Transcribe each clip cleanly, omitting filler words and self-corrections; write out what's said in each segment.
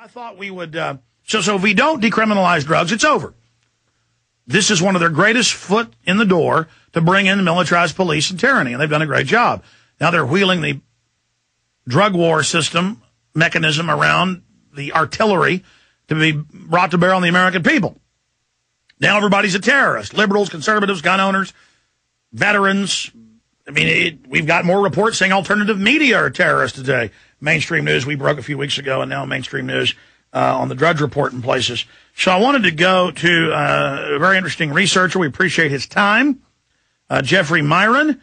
I thought we would, so if we don't decriminalize drugs, it's over. This is one of their greatest foot in the door to bring in militarized police and tyranny, and they've done a great job. Now they're wheeling the drug war mechanism around the artillery to be brought to bear on the American people. Now everybody's a terrorist. Liberals, conservatives, gun owners, veterans. I mean, we've got more reports saying alternative media are terrorists today. Mainstream news we broke a few weeks ago, and now mainstream news on the Drudge Report and places. So I wanted to go to a very interesting researcher. We appreciate his time, Jeffrey Miron.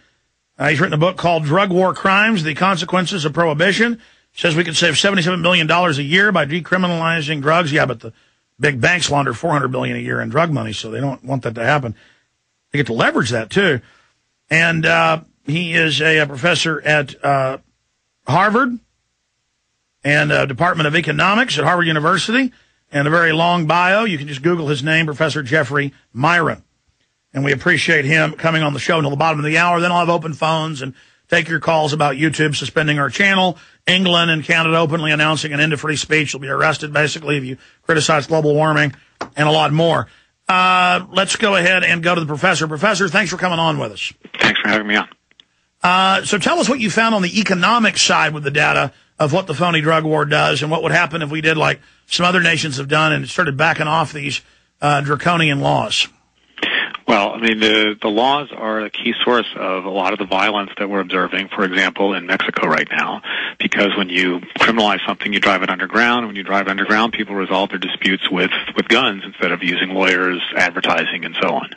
He's written a book called Drug War Crimes, The Consequences of Prohibition. Says we could save $77 billion a year by decriminalizing drugs. Yeah, but the big banks launder $400 billion a year in drug money, so they don't want that to happen. They get to leverage that, too. And he is a professor at Harvard and Department of Economics at Harvard University, and a very long bio. You can just Google his name, Professor Jeffrey Miron. And we appreciate him coming on the show until the bottom of the hour. Then I'll have open phones and take your calls about YouTube suspending our channel, England and Canada openly announcing an end to free speech. You'll be arrested, basically, if you criticize global warming, and a lot more. Let's go ahead and go to the professor. Professor, thanks for coming on with us. Thanks for having me on. So tell us what you found on the economic side with the data of what the phony drug war does and what would happen if we did like some other nations have done and started backing off these draconian laws. Well, I mean, the laws are a key source of a lot of the violence that we're observing, for example, in Mexico right now, because when you criminalize something, you drive it underground. When you drive underground, people resolve their disputes with guns instead of using lawyers, advertising, and so on.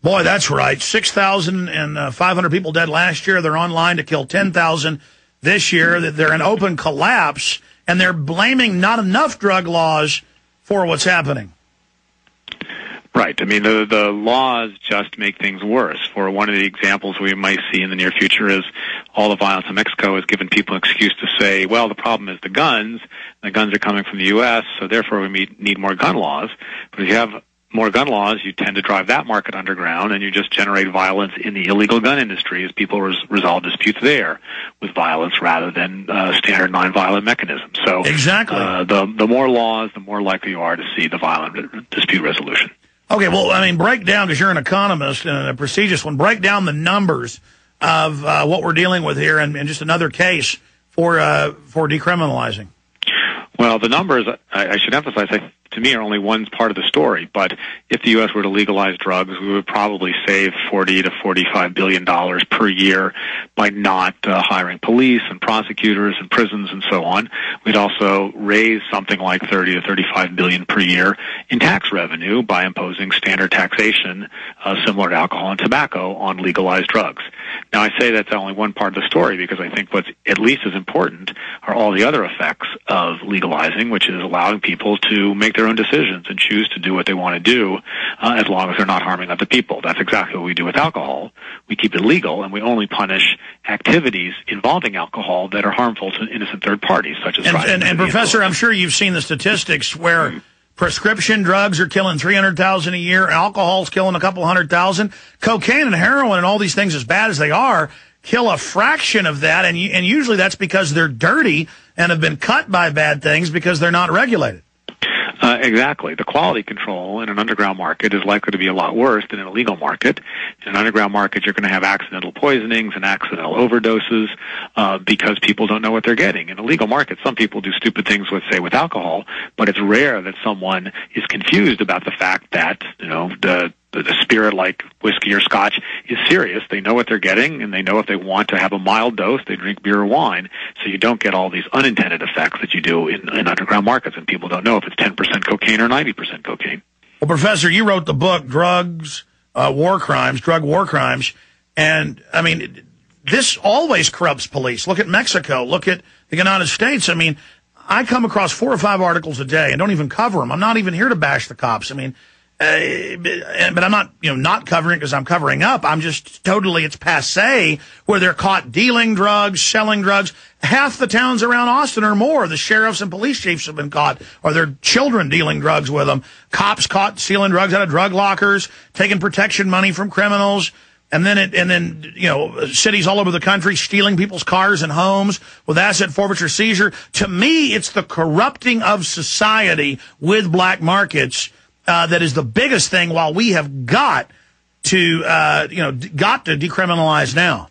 Boy, that's right. 6,500 people dead last year. They're online to kill 10,000 this year. They're in open collapse, and they're blaming not enough drug laws for what's happening. Right. I mean, the laws just make things worse. For one of the examples we might see in the near future is all the violence in Mexico has given people an excuse to say, well, the problem is the guns. The guns are coming from the U.S., so therefore we need more gun laws. But if you have more gun laws, you tend to drive that market underground, and you just generate violence in the illegal gun industry as people resolve disputes there with violence rather than standard nonviolent mechanisms. So exactly, the more laws, the more likely you are to see the violent dispute resolution. Okay, well, I mean, break down, because you're an economist and a prestigious one, break down the numbers of what we're dealing with here and just another case for decriminalizing. Well, the numbers, I should emphasize, to me, are only one part of the story. But if the U.S. were to legalize drugs, we would probably save $40 to $45 billion per year by not hiring police and prosecutors and prisons and so on. We'd also raise something like $30 to $35 billion per year in tax revenue by imposing standard taxation similar to alcohol and tobacco on legalized drugs. Now, I say that's only one part of the story because I think what's at least as important are all the other effects of legalizing, which is allowing people to make their own decisions and choose to do what they want to do as long as they're not harming other people. That's exactly what we do with alcohol. We keep it legal, and we only punish activities involving alcohol that are harmful to innocent third parties, such as driving. And Professor, I'm sure you've seen the statistics where prescription drugs are killing 300,000 a year, alcohol's killing a couple 100,000. Cocaine and heroin and all these things, as bad as they are, kill a fraction of that, and usually that's because they're dirty and have been cut by bad things because they're not regulated. Exactly. The quality control in an underground market is likely to be a lot worse than in a legal market. In an underground market, you're going to have accidental poisonings and accidental overdoses because people don't know what they're getting. In a legal market, some people do stupid things with alcohol, but it's rare that someone is confused about the fact that, the spirit like whiskey or scotch is serious. They know what they're getting, and they know if they want to have a mild dose, they drink beer or wine. So you don't get all these unintended effects that you do in underground markets, and people don't know if it's 10% cocaine or 90% cocaine. Well, Professor, you wrote the book, Drug War Crimes, and, I mean, this always corrupts police. Look at Mexico. Look at the United States. I mean, I come across 4 or 5 articles a day and don't even cover them. I'm not even here to bash the cops. I mean, but I'm not, not covering it because I'm covering up. I'm just totally, it's passé where they're caught dealing drugs, selling drugs. Half the towns around Austin or more, the sheriffs and police chiefs have been caught, or their children dealing drugs with them. Cops caught stealing drugs out of drug lockers, taking protection money from criminals. And then cities all over the country stealing people's cars and homes with asset forfeiture seizure. To me, it's the corrupting of society with black markets that is the biggest thing. While we have got to decriminalize now.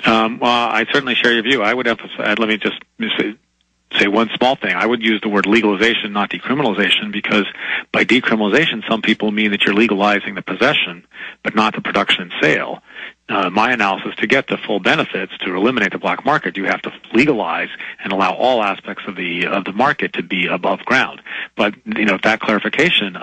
Well, I certainly share your view. I would emphasize. Let me just say one small thing. I would use the word legalization, not decriminalization, because by decriminalization, some people mean that you're legalizing the possession, but not the production and sale. My analysis, to get the full benefits, to eliminate the black market, you have to legalize and allow all aspects of the market to be above ground. But that clarification,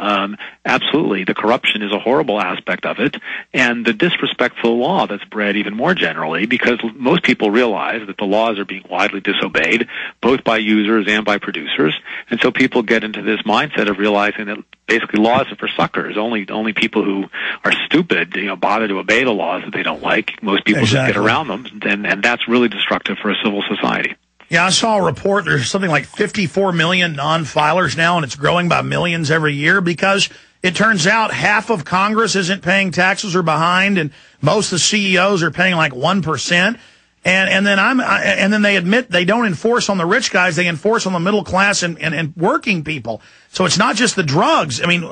absolutely, the corruption is a horrible aspect of it, and the disrespectful law that's bred even more generally, because most people realize that the laws are being widely disobeyed, both by users and by producers, and so people get into this mindset of realizing that basically laws are for suckers. Only people who are stupid, bother to obey the laws that they don't like. Most people just get around them, and that's really destructive for a civil society. Yeah, I saw a report. There's something like 54 million non-filers now, and it's growing by millions every year because it turns out half of Congress isn't paying taxes or behind, and most of the CEOs are paying like 1%. And then they admit they don't enforce on the rich guys; they enforce on the middle class and working people. So it's not just the drugs. I mean,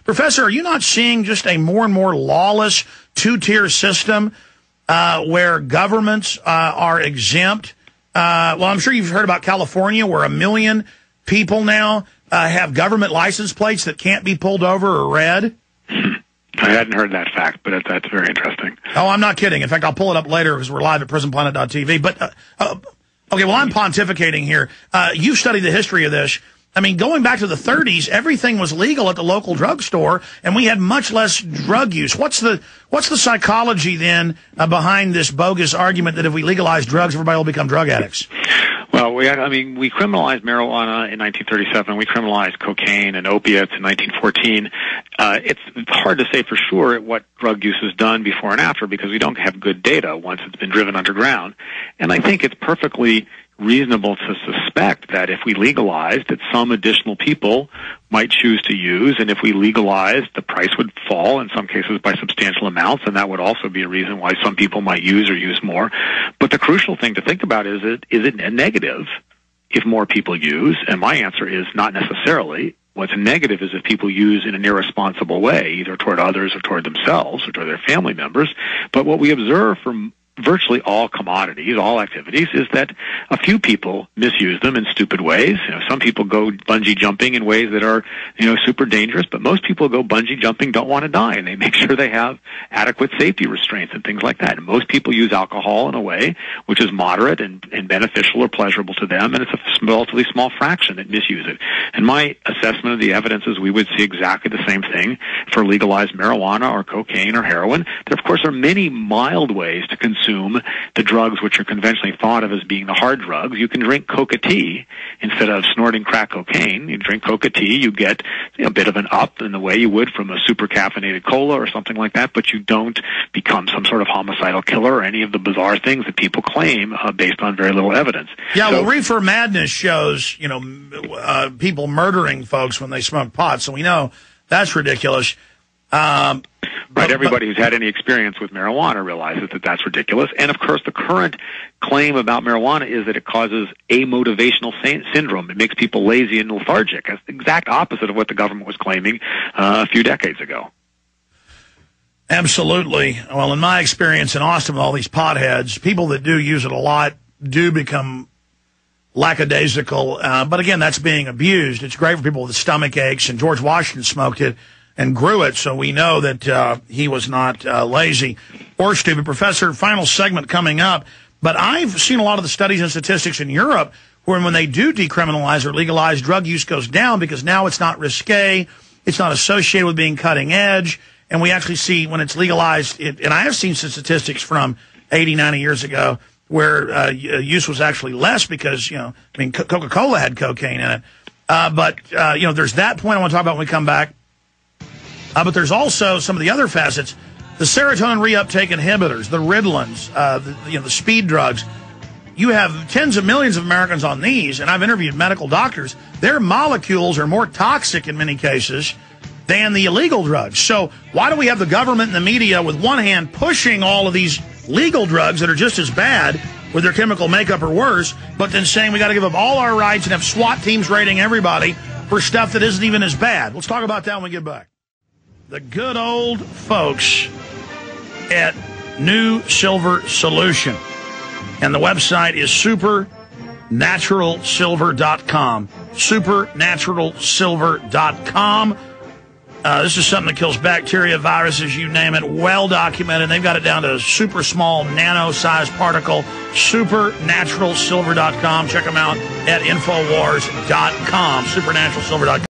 Professor, are you not seeing just a more and more lawless two-tier system where governments are exempt? Well, I'm sure you've heard about California, where 1 million people now have government license plates that can't be pulled over or read. I hadn't heard that fact, but that's very interesting. Oh, I'm not kidding. In fact, I'll pull it up later because we're live at prisonplanet.tv. But, okay, well, I'm pontificating here. You've studied the history of this. I mean, going back to the 30s, everything was legal at the local drugstore, and we had much less drug use. What's the psychology then behind this bogus argument that if we legalize drugs, everybody will become drug addicts? Well, we criminalized marijuana in 1937. We criminalized cocaine and opiates in 1914. It's hard to say for sure what drug use has done before and after because we don't have good data once it's been driven underground. And I think it's perfectly reasonable to suspect that if we legalized, that some additional people might choose to use, and if we legalized, the price would fall in some cases by substantial amounts, and that would also be a reason why some people might use or use more. But the crucial thing to think about is it a negative if more people use? And my answer is not necessarily. What's negative is if people use in an irresponsible way, either toward others or toward themselves or toward their family members. But what we observe from virtually all commodities, all activities, is that a few people misuse them in stupid ways. Some people go bungee jumping in ways that are, super dangerous, but most people go bungee jumping don't want to die, and they make sure they have adequate safety restraints and things like that. And most people use alcohol in a way which is moderate and beneficial or pleasurable to them, and it's a relatively small fraction that misuse it. And my assessment of the evidence is we would see exactly the same thing for legalized marijuana or cocaine or heroin. There, of course, are many mild ways to consume the drugs which are conventionally thought of as being the hard drugs. You can drink coca tea instead of snorting crack cocaine. You drink coca tea, you get a bit of an up in the way you would from a super caffeinated cola or something like that, but you don't become some sort of homicidal killer or any of the bizarre things that people claim based on very little evidence. Yeah, well, Reefer Madness shows, people murdering folks when they smoke pot, so we know that's ridiculous. Right, everybody who's had any experience with marijuana realizes that that's ridiculous. And, of course, the current claim about marijuana is that it causes amotivational syndrome. It makes people lazy and lethargic. That's the exact opposite of what the government was claiming a few decades ago. Absolutely. Well, in my experience in Austin with all these potheads, people that do use it a lot do become lackadaisical. But, again, that's being abused. It's great for people with stomach aches, and George Washington smoked it and grew it, so we know that he was not lazy or stupid. Professor, final segment coming up, but I've seen a lot of the studies and statistics in Europe where when they do decriminalize or legalize, drug use goes down because now it's not risque, it's not associated with being cutting edge, and we actually see when it's legalized, and I have seen some statistics from 80, 90 years ago where use was actually less because, Coca-Cola had cocaine in it. But there's that point I want to talk about when we come back. But there's also some of the other facets, the serotonin reuptake inhibitors, the Ritalins, the speed drugs. You have tens of millions of Americans on these, and I've interviewed medical doctors. Their molecules are more toxic in many cases than the illegal drugs. So why do we have the government and the media with one hand pushing all of these legal drugs that are just as bad with their chemical makeup or worse, but then saying we got to give up all our rights and have SWAT teams raiding everybody for stuff that isn't even as bad? Let's talk about that when we get back. The good old folks at New Silver Solution. And the website is supernaturalsilver.com. Supernaturalsilver.com. This is something that kills bacteria, viruses, you name it, well documented. They've got it down to a super small nano-sized particle. Supernaturalsilver.com. Check them out at Infowars.com. Supernaturalsilver.com.